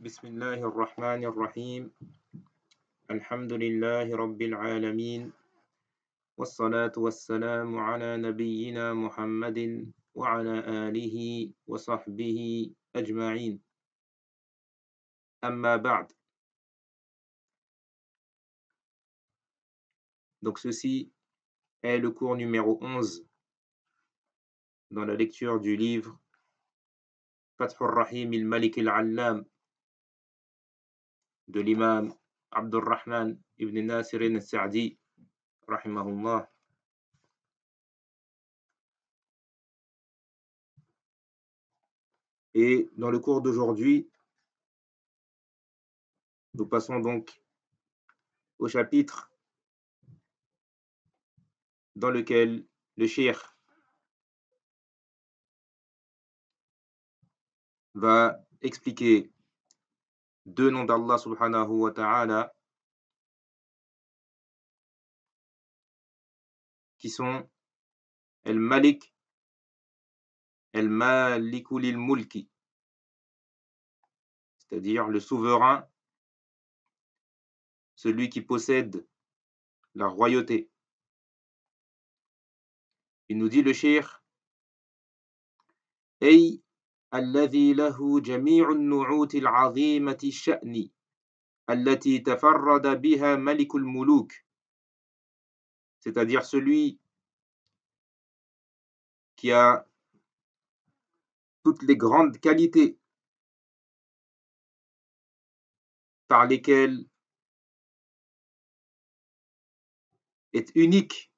بسم الله الرحمن الرحيم الحمد لله رب العالمين والصلاة والسلام على نبينا محمد وعلى آله وصحبه أجمعين أما بعد. Donc ceci est le cours numéro 11 dans la lecture du livre Fathur Rahim al-Malik al-Allam de l'imam Abdurrahman ibn Nasir al-Sa'di rahimahullah. Et dans le cours d'aujourd'hui, nous passons donc au chapitre dans lequel le cheikh va expliquer deux noms d'Allah subhanahu wa ta'ala qui sont El-Malik, El-Maliku lil-Mulki, c'est-à-dire le souverain, celui qui possède la royauté. Il nous dit le cheikh Ay alladhi lahu jami'u an-nu'ut al-'azimati ash-sha'ni allati tafarrada biha malikul muluk, c'est-à-dire celui qui a toutes les grandes qualités par lesquelles est unique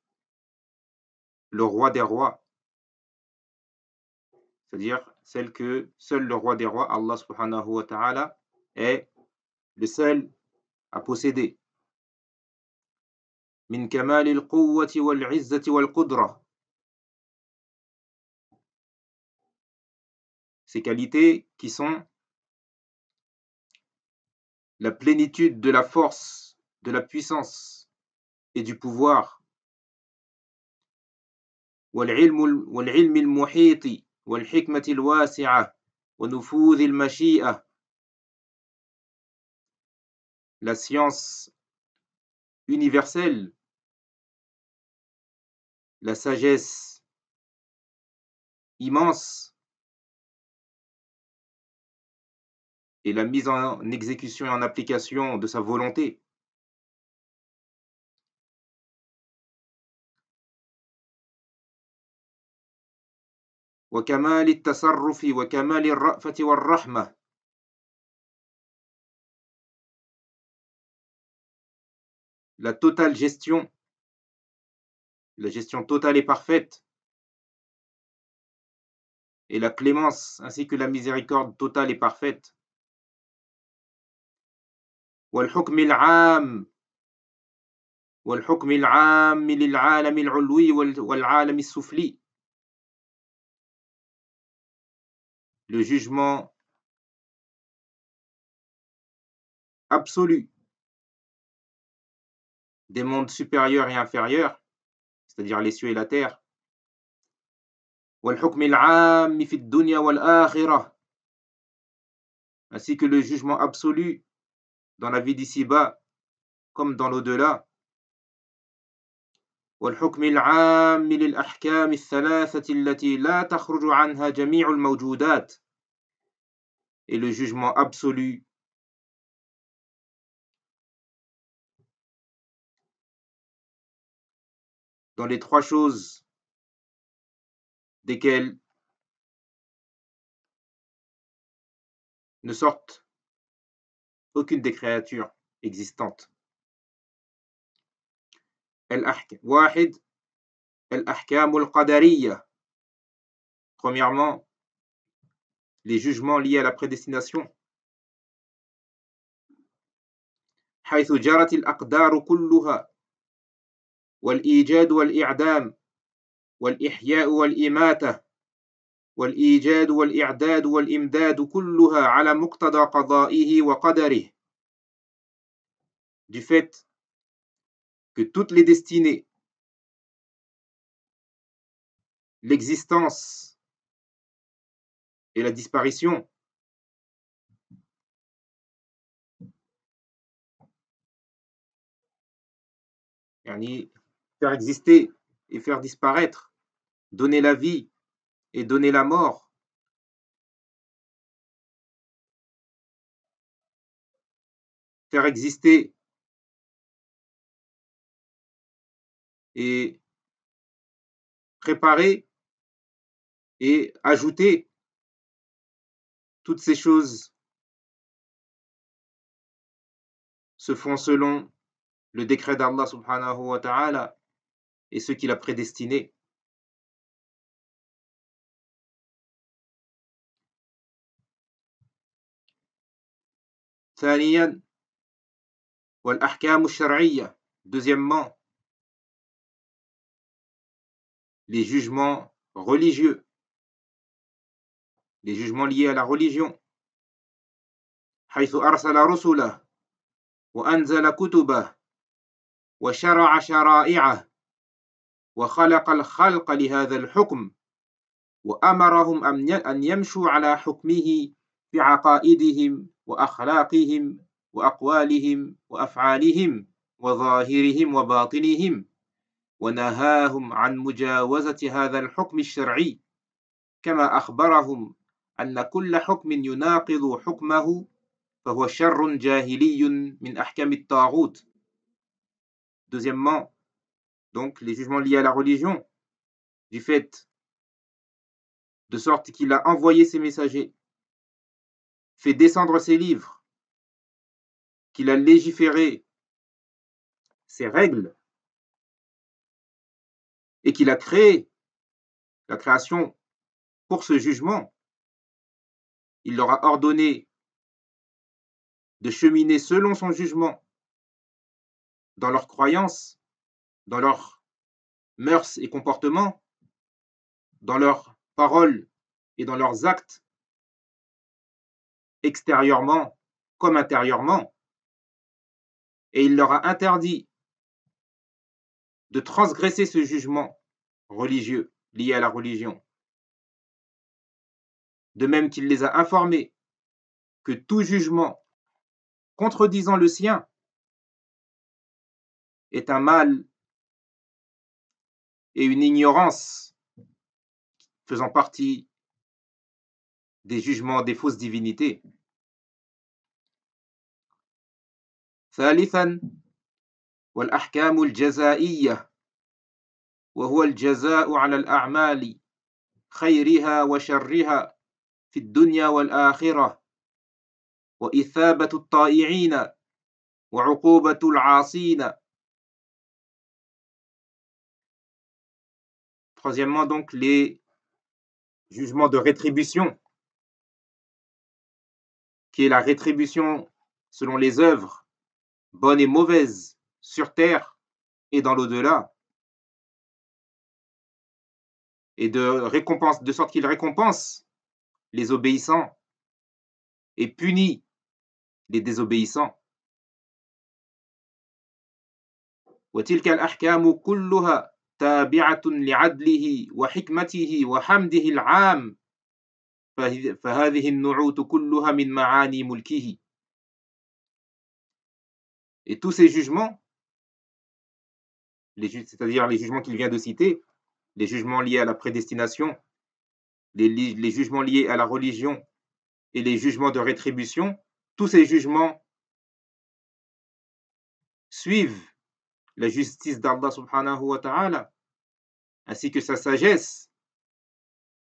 le roi des rois, c'est-à-dire celle que seul le roi des rois, Allah subhanahu wa ta'ala, est le seul à posséder. Min kamal al-quwwati wal-'izzati wal-qudra. Ces qualités qui sont la plénitude de la force, de la puissance et du pouvoir. Wal-'ilm al-muhiti wal-hikmati al-wasi'a wa nufudh al-mashi'a. La science universelle, la sagesse immense et la mise en exécution et en application de sa volonté. وكمال التصرف وكمال الرأفة والرحمة. La totale gestion, la gestion totale et parfaite, et la clémence ainsi que la miséricorde totale et parfaite. والحكم العام والحكم العام للعالم العلوي والعالم السفلي. Le jugement absolu des mondes supérieurs et inférieurs, c'est-à-dire les cieux et la terre. والحكم العام في الدنيا والآخرة, ainsi que le jugement absolu dans la vie d'ici-bas comme dans l'au-delà. والحكم العام للأحكام الثلاثة التي لا تخرج عنها جميع الموجودات, et le jugement absolu dans les trois choses desquelles ne sortent aucune des créatures existantes. واحد الأحكام القدرية. Premièrement, les jugements liés à la prédestination. حيث جرت الأقدار كلها والإيجاد والإعدام والإحياء والإماتة والإيجاد والإعداد والإمداد كلها على مقتضى قضائه وقدره. Du fait que toutes les destinées, l'existence et la disparition yani faire exister et faire disparaître, donner la vie et donner la mort, faire exister et préparer et ajouter, toutes ces choses se font selon le décret d'Allah subhanahu wa ta'ala et ce qu'il a prédestiné. ثانيا والأحكام الشرعية. Deuxièmement, les jugements religieux, les jugements liés à la religion. حيث أرسل رسله وأنزل كتبه وشرع شرائعه وخلق الخلق لهذا الحكم وأمرهم أن يمشوا على حكمه في عقائدهم وأخلاقهم وأقوالهم وأفعالهم وظاهرهم وباطنهم ونهاهم عن مجاوزة هذا الحكم الشرعي كما أخبرهم أن كل حكم يناقض حكمه فهو شر جاهلي من أحكام الطاغوت. Deuxièmement, donc les jugements liés à la religion, du fait de sorte qu'il a envoyé ses messagers, fait descendre ses livres, qu'il a légiféré ses règles et qu'il a créé la création pour ce jugement. Il leur a ordonné de cheminer selon son jugement dans leurs croyances, dans leurs mœurs et comportements, dans leurs paroles et dans leurs actes, extérieurement comme intérieurement. Et il leur a interdit de transgresser ce jugement religieux lié à la religion. De même qu'il les a informés que tout jugement contredisant le sien est un mal et une ignorance faisant partie des jugements des fausses divinités. ثالثا والأحكام الجزائية وهو الجزاء على الأعمال خيرها وشرها في الدنيا والآخرة وإثابة الطائعين وعقوبة العاصين. Troisièmement, donc, les jugements de rétribution, qui est la rétribution selon les œuvres, bonnes et mauvaises, sur terre et dans l'au-delà, et de sorte qu'il récompense les obéissants et punit les désobéissants. وتلك الأحكام كلها تابعة لعدله وحكمته وحمده العام فهذه النعوت كلها من معاني ملكه. Et tous ces jugements, c'est-à-dire les jugements qu'il vient de citer, les jugements liés à la prédestination, les jugements liés à la religion et les jugements de rétribution, tous ces jugements suivent la justice d'Allah subhanahu wa ta'ala, ainsi que sa sagesse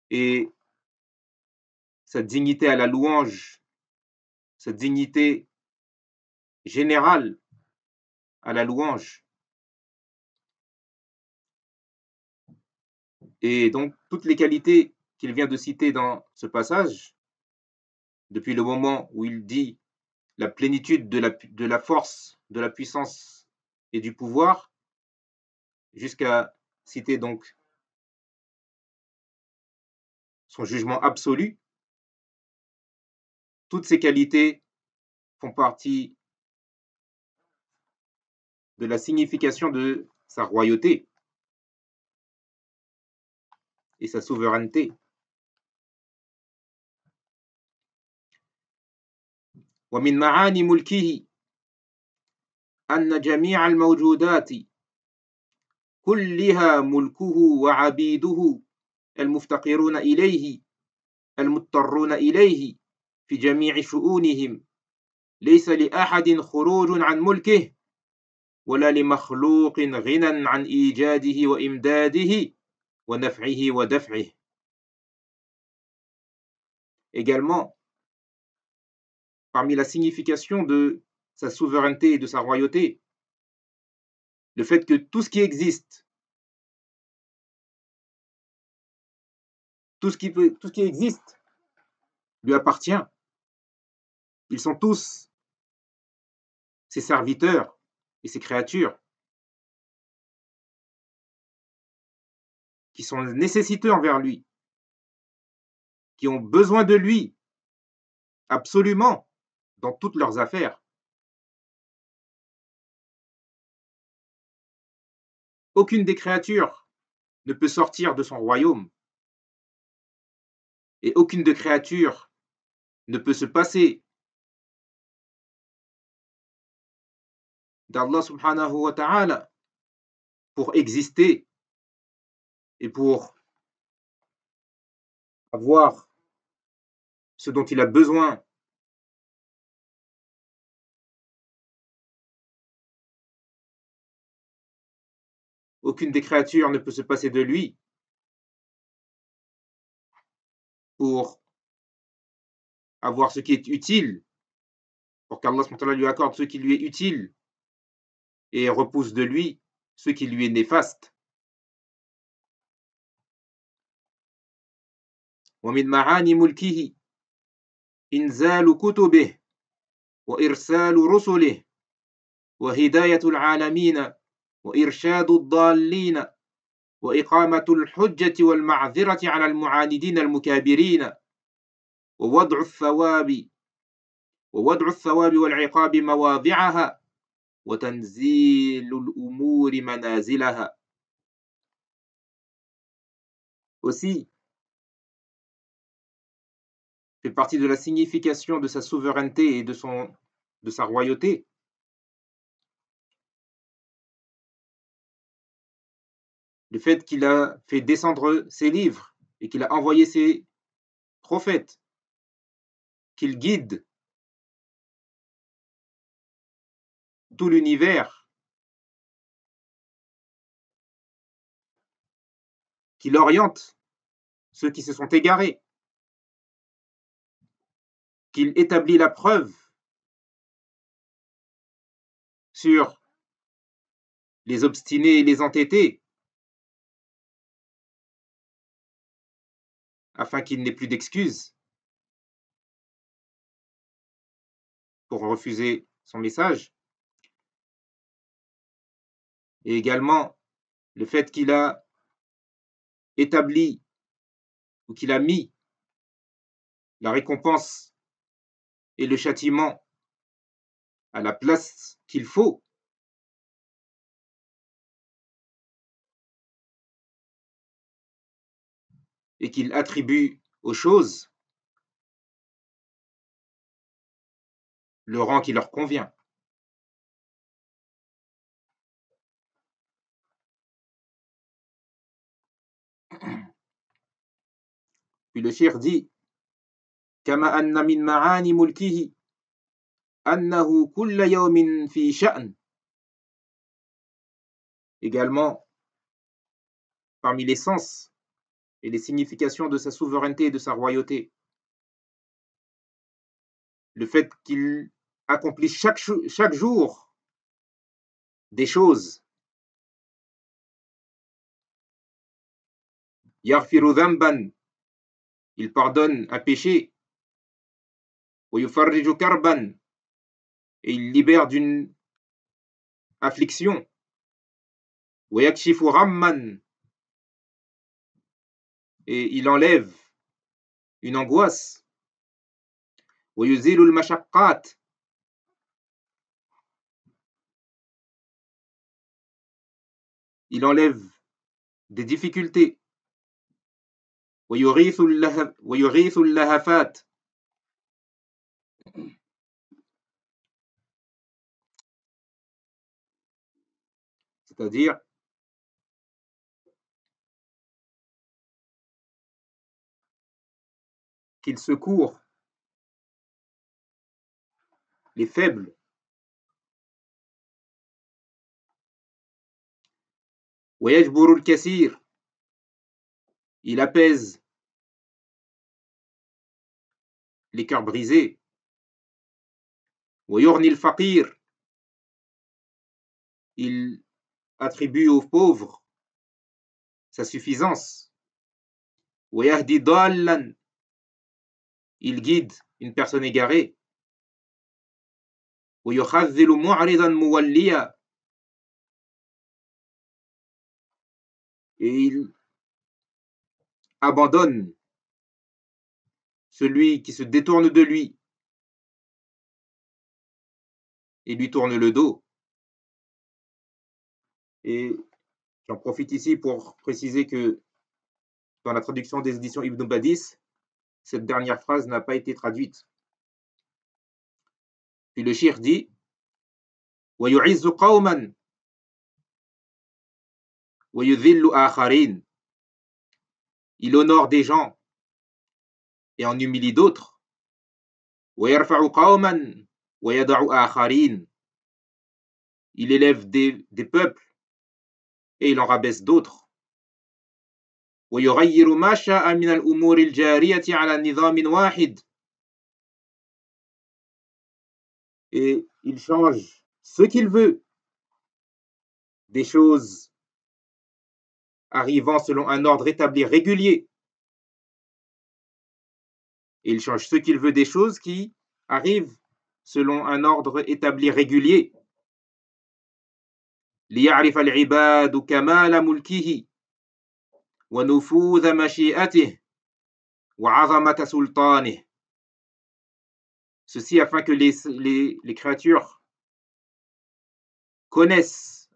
et sa dignité à la louange, sa dignité générale à la louange. Et donc, toutes les qualités qu'il vient de citer dans ce passage, depuis le moment où il dit la plénitude de la force, de la puissance et du pouvoir, jusqu'à citer donc son jugement absolu, toutes ces qualités font partie de la signification de sa royauté et sa souveraineté. ومن معاني ملكه أن جميع الموجودات كلها ملكه وعبيده المفتقرون إليه المضطرون إليه في جميع شؤونهم، ليس لأحد خروج عن ملكه ولا لمخلوق غنى عن إيجاده وإمداده ونفعه ودفعه. Également, parmi la signification de sa souveraineté et de sa royauté, le fait que tout ce qui existe, tout ce qui existe lui appartient. Ils sont tous ses serviteurs et ses créatures qui sont nécessiteux envers lui, qui ont besoin de lui absolument dans toutes leurs affaires. Aucune des créatures ne peut sortir de son royaume et aucune des créatures ne peut se passer d'Allah subhanahu wa ta'ala pour exister et pour avoir ce dont il a besoin. Aucune des créatures ne peut se passer de lui pour avoir ce qui est utile, pour qu'Allah subhanahu wa ta'ala lui accorde ce qui lui est utile et repousse de lui ce qui lui est néfaste. ومن معاني ملكه إنزال كتبه وإرسال رسله وهداية العالمين وإرشاد الضالين وإقامة الحجة والمعذرة على المعاندين المكابرين ووضع الثواب والعقاب مواضعها وتنزيل الأمور منازلها. Aussi, fait partie de la signification de sa souveraineté et de sa royauté, le fait qu'il a fait descendre ses livres et qu'il a envoyé ses prophètes, qu'il guide tout l'univers, qu'il oriente ceux qui se sont égarés, qu'il établit la preuve sur les obstinés et les entêtés, afin qu'il n'ait plus d'excuses pour refuser son message. Et également, le fait qu'il a établi ou qu'il a mis la récompense et le châtiment à la place qu'il faut, et qu'il attribue aux choses le rang qui leur convient. Puis le cheikh dit كما أن من معاني ملكه أنه كل يوم في شأن. Également, parmi les sens et les significations de sa souveraineté et de sa royauté, le fait qu'il accomplisse chaque jour des choses. يغفر ذنبا, il pardonne un péché. ويفرج كربا, et il libère d'une affliction. ويكشف غما, et il enlève une angoisse. ويزيل المشقات, il enlève des difficultés. ويغيث اللهفات, c'est-à-dire qu'il secourt les faibles. ويجبر الكثير, il apaise les cœurs brisés. ويغني الفقير, il attribue aux pauvres sa suffisance. ويهدي ضالا, il guide une personne égarée. ويخذل معرضا موليا, et il abandonne celui qui se détourne de lui et lui tourne le dos. Et j'en profite ici pour préciser que dans la traduction des éditions Ibn Badis, cette dernière phrase n'a pas été traduite. Puis le cheikh dit وَيُعِزُّ قَوْمًا وَيُذِلُّ آخَرِينَ, il honore des gens et en humilie d'autres. وَيَرْفَعُ قَوْمًا وَيَدَعُ آخَرِينَ, il élève des peuples et il en rabaisse d'autres. وَيُغَيِّرُ مَا شَاءَ مِنَ الْأُمُورِ الْجَارِيَةِ عَلَى نِظَامٍ واحد, et il change ce qu'il veut des choses arrivant selon un ordre établi régulier, et il change ce qu'il veut des choses qui arrivent selon un ordre établi régulier. ليعرف العباد كمال ملكه ونفوذ مشيئته وعظمة سلطانه, ceci afin que les créatures connaissent,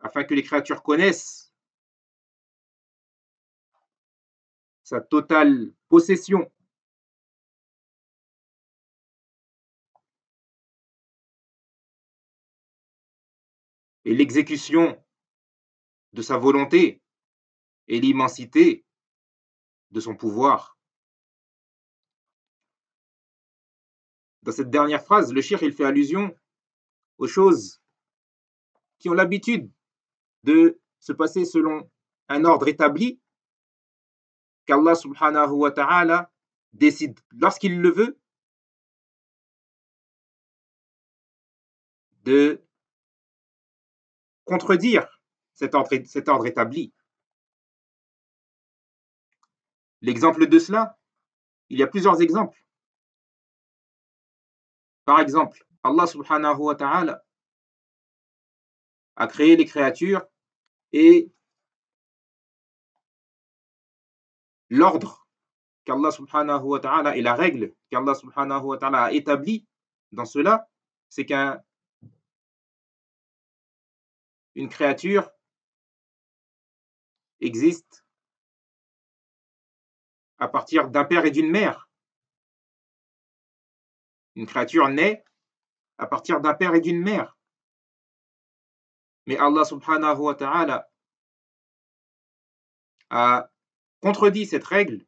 sa totale possession et l'exécution de sa volonté et l'immensité de son pouvoir. Dans cette dernière phrase, le cheikh il fait allusion aux choses qui ont l'habitude de se passer selon un ordre établi, qu'Allah subhanahu wa ta'ala décide lorsqu'il le veut de contredire cet ordre établi. L'exemple de cela, il y a plusieurs exemples. Par exemple, Allah subhanahu wa ta'ala a créé les créatures et l'ordre qu'Allah subhanahu wa ta'ala et la règle qu'Allah subhanahu wa ta'ala a établie dans cela, c'est qu'une créature existe à partir d'un père et d'une mère. Une créature naît à partir d'un père et d'une mère. Mais Allah subhanahu wa ta'ala a contredit cette règle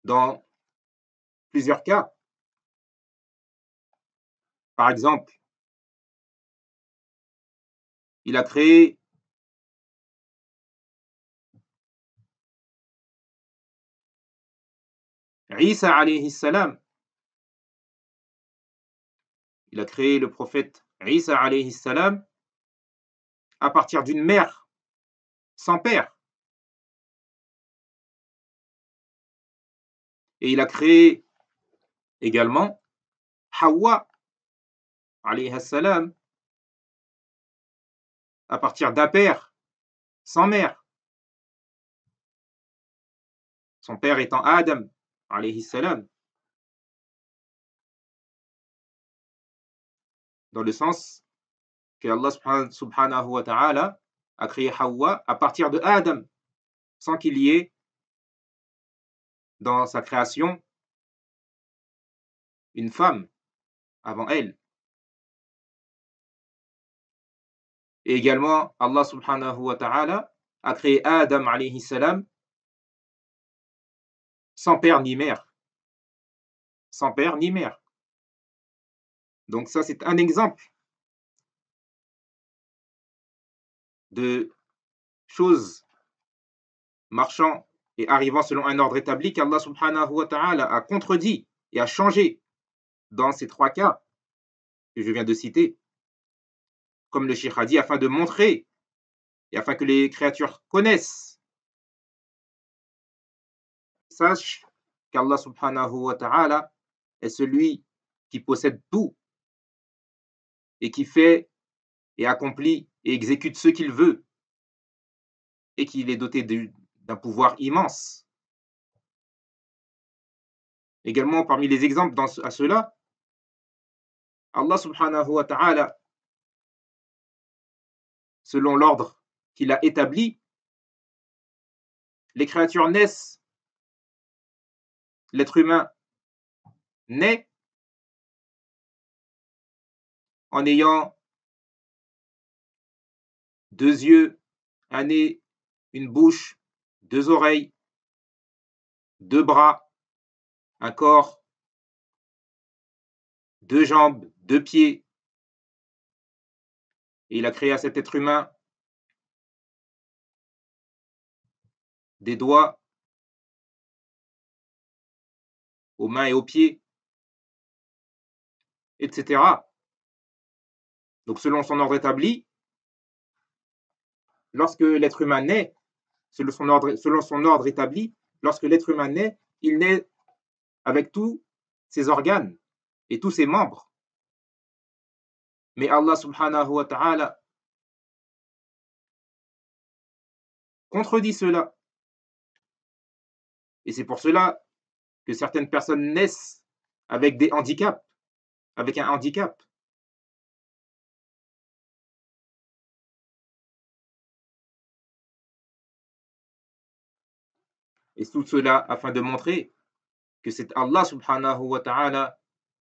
dans plusieurs cas. Par exemple, il a créé Isa alayhi salam. Il a créé le prophète Isa alayhi salam à partir d'une mère sans père. Et il a créé également Hawa alayhi salam à partir d'un père sans mère. Son père étant Adam alayhi salam. Dans le sens que Allah subhanahu wa ta'ala a créé Hawa à partir de Adam, sans qu'il y ait dans sa création une femme avant elle. Et également, Allah subhanahu wa ta'ala a créé Adam alayhi salam sans père ni mère. Sans père ni mère. Donc ça, c'est un exemple de choses marchant et arrivant selon un ordre établi qu'Allah subhanahu wa ta'ala a contredit et a changé dans ces trois cas que je viens de citer, comme le Cheikh a dit, afin de montrer et afin que les créatures connaissent, sachent qu'Allah subhanahu wa ta'ala est celui qui possède tout et qui fait et accomplit et exécute ce qu'il veut et qu'il est doté d'un pouvoir immense. Également, parmi les exemples à cela, Allah subhanahu wa ta'ala, selon l'ordre qu'il a établi, les créatures naissent, l'être humain naît en ayant deux yeux, un nez, une bouche, deux oreilles, deux bras, un corps, deux jambes, deux pieds. Et il a créé à cet être humain des doigts aux mains et aux pieds, etc. Donc selon son ordre établi, lorsque l'être humain naît, selon son ordre établi, lorsque l'être humain naît, il naît avec tous ses organes et tous ses membres. Mais Allah subhanahu wa ta'ala contredit cela. Et c'est pour cela que certaines personnes naissent avec des handicaps, avec un handicap. Et tout cela afin de montrer que c'est Allah subhanahu wa ta'ala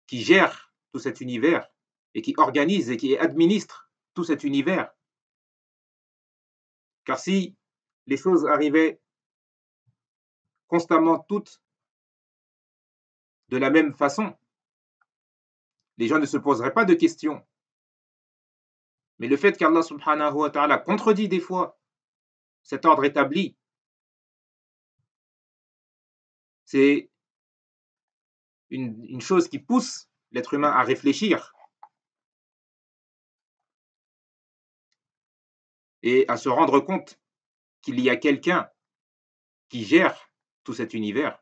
qui gère tout cet univers et qui organise et qui administre tout cet univers. Car si les choses arrivaient constamment toutes de la même façon, les gens ne se poseraient pas de questions. Mais le fait qu'Allah subhanahu wa ta'ala contredit des fois cet ordre établi, c'est une chose qui pousse l'être humain à réfléchir et à se rendre compte qu'il y a quelqu'un qui gère tout cet univers.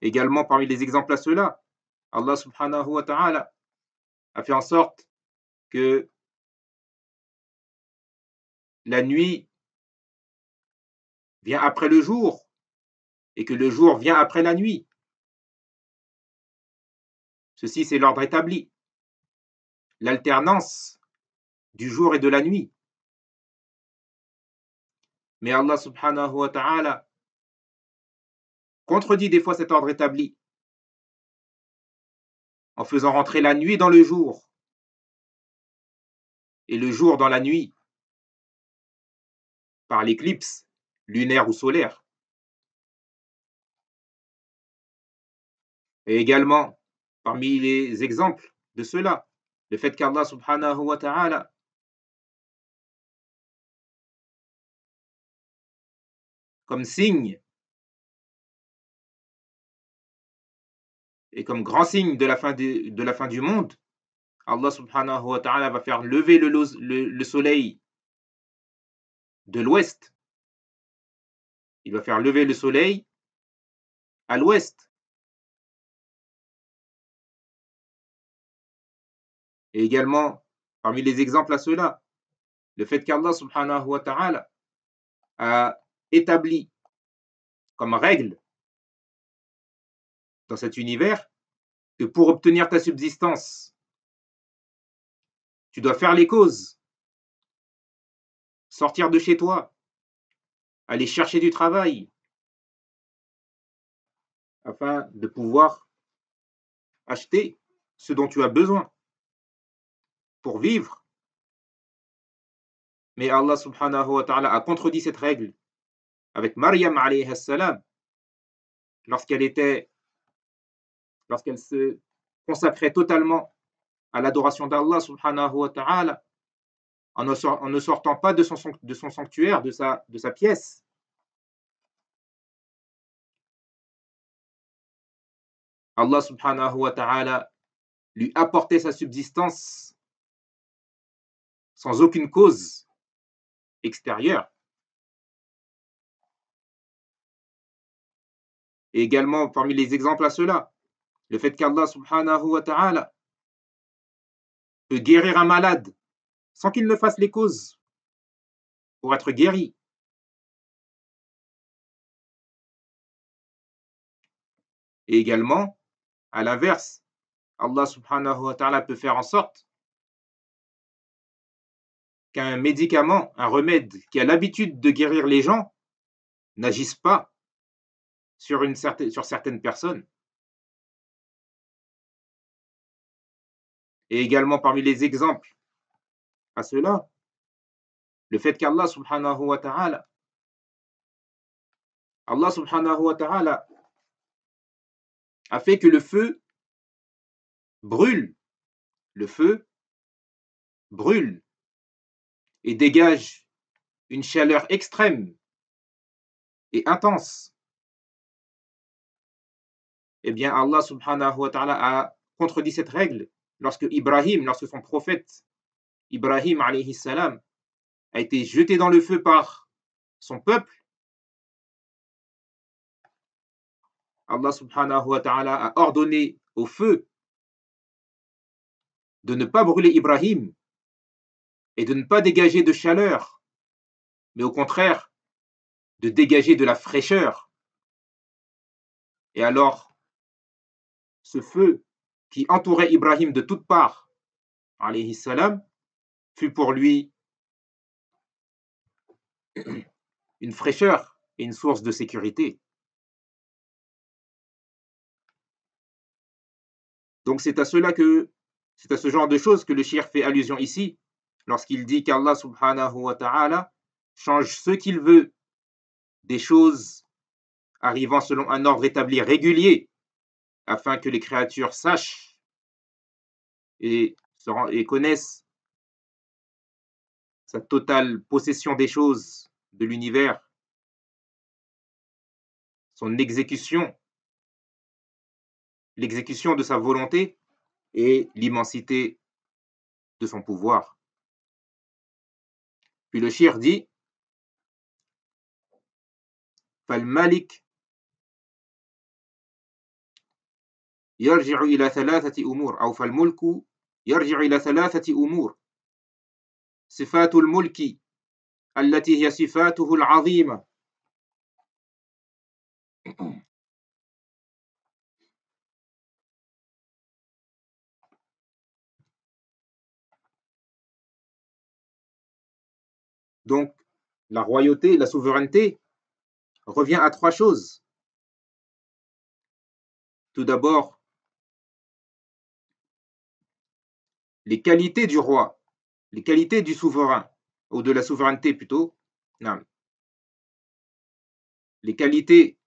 Également, parmi les exemples à cela, Allah subhanahu wa ta'ala a fait en sorte que la nuit vient après le jour et que le jour vient après la nuit. Ceci, c'est l'ordre établi. L'alternance du jour et de la nuit. Mais Allah subhanahu wa ta'ala contredit des fois cet ordre établi en faisant rentrer la nuit dans le jour et le jour dans la nuit par l'éclipse lunaire ou solaire. Et également, parmi les exemples de cela, le fait qu'Allah subhanahu wa ta'ala comme signe et comme grand signe de la fin du monde, Allah subhanahu wa ta'ala va faire lever le soleil de l'ouest. Il va faire lever le soleil à l'ouest. Et également, parmi les exemples à cela, le fait qu'Allah subhanahu wa ta'ala a établi comme règle dans cet univers que pour obtenir ta subsistance, tu dois faire les causes, sortir de chez toi, aller chercher du travail, afin de pouvoir acheter ce dont tu as besoin pour vivre. Mais Allah subhanahu wa ta'ala a contredit cette règle avec Maryam alayhi salam, lorsqu'elle se consacrait totalement à l'adoration d'Allah subhanahu wa ta'ala, en ne sortant pas de son sanctuaire, de sa pièce. Allah subhanahu wa ta'ala lui apportait sa subsistance sans aucune cause extérieure. Et également, parmi les exemples à cela, le fait qu'Allah subhanahu wa ta'ala peut guérir un malade sans qu'il ne fasse les causes pour être guéri. Et également, à l'inverse, Allah subhanahu wa ta'ala peut faire en sorte qu'un médicament, un remède qui a l'habitude de guérir les gens n'agisse pas sur certaines personnes. Et également parmi les exemples à cela, le fait qu'Allah subhanahu wa ta'ala a fait que le feu brûle et dégage une chaleur extrême et intense. Eh bien, Allah subhanahu wa ta'ala a contredit cette règle lorsque son prophète Ibrahim alayhi salam a été jeté dans le feu par son peuple. Allah subhanahu wa ta'ala a ordonné au feu de ne pas brûler Ibrahim et de ne pas dégager de chaleur, mais au contraire, de dégager de la fraîcheur. Et alors, ce feu qui entourait Ibrahim de toutes parts, alayhi salam, fut pour lui une fraîcheur et une source de sécurité. Donc c'est à ce genre de choses que le shir fait allusion ici, lorsqu'il dit qu'Allah subhanahu wa ta'ala change ce qu'il veut des choses arrivant selon un ordre établi régulier, afin que les créatures sachent et connaissent sa totale possession des choses, de l'univers, son exécution, l'exécution de sa volonté et l'immensité de son pouvoir. Puis le shir dit فالملك يرجع إلى ثلاثة أمور أو فالملك يرجع إلى ثلاثة أمور صفات الملك التي هي صفاته العظيمة Donc, la royauté, la souveraineté revient à trois choses. Tout d'abord, les qualités du roi, les qualités du souverain, ou de la souveraineté plutôt. Non. Les qualités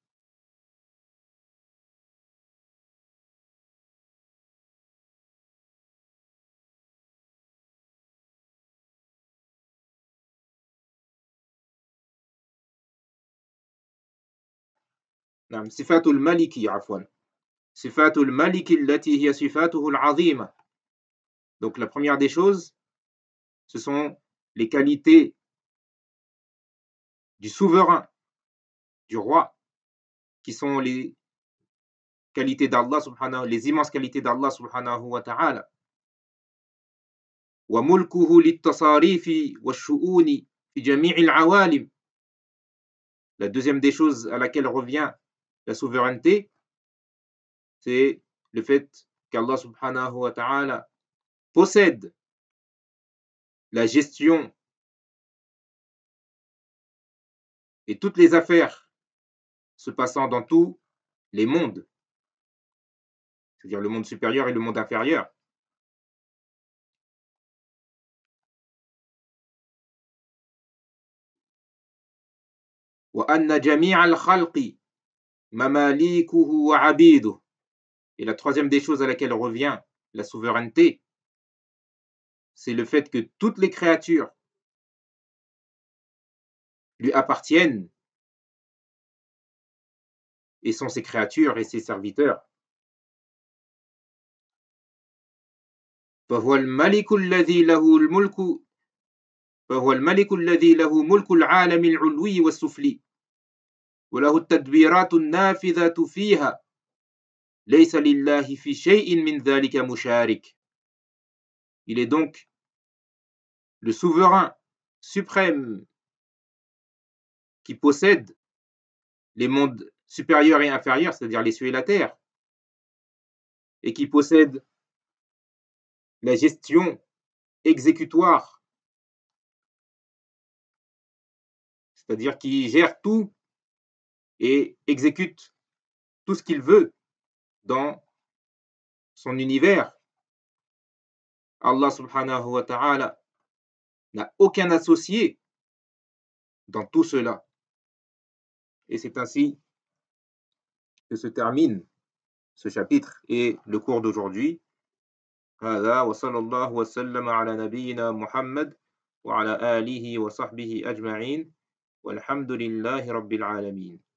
نعم صفات الملك عفوا صفات الملك التي هي صفاته العظيمة. Donc la première des choses, ce sont les qualités du souverain, du roi, qui sont les qualités d'Allah subhanahu, les immenses qualités d'Allah subhanahu wa ta'ala. وملكه للتصاريف والشؤون في جميع العوالم. La deuxième des choses à laquelle revient la souveraineté, c'est le fait qu'Allah subhanahu wa ta'ala possède la gestion et toutes les affaires se passant dans tous les mondes, c'est-à-dire le monde supérieur et le monde inférieur. وأن جميع الخلق mamalikuhu wa abiduh. Et la troisième des choses à laquelle revient la souveraineté, c'est le fait que toutes les créatures lui appartiennent et sont ses créatures et ses serviteurs. فهو الملك الذي له الملك فهو الملك الذي له ملك العالم العلوي والسفلي وله التدبيرات النافذة فيها ليس لله في شيء من ذلك مشارك. Il est donc le souverain suprême qui possède les mondes supérieurs et inférieurs, c'est-à-dire les cieux et la terre, et qui possède la gestion exécutoire, c'est-à-dire qui gère tout et exécute tout ce qu'il veut dans son univers. Allah subhanahu wa ta'ala n'a aucun associé dans tout cela. Et c'est ainsi que se termine ce chapitre et le cours d'aujourd'hui. هذا وصلى الله وسلم على نبينا محمد وعلى آله وصحبه أجمعين والحمد لله رب العالمين.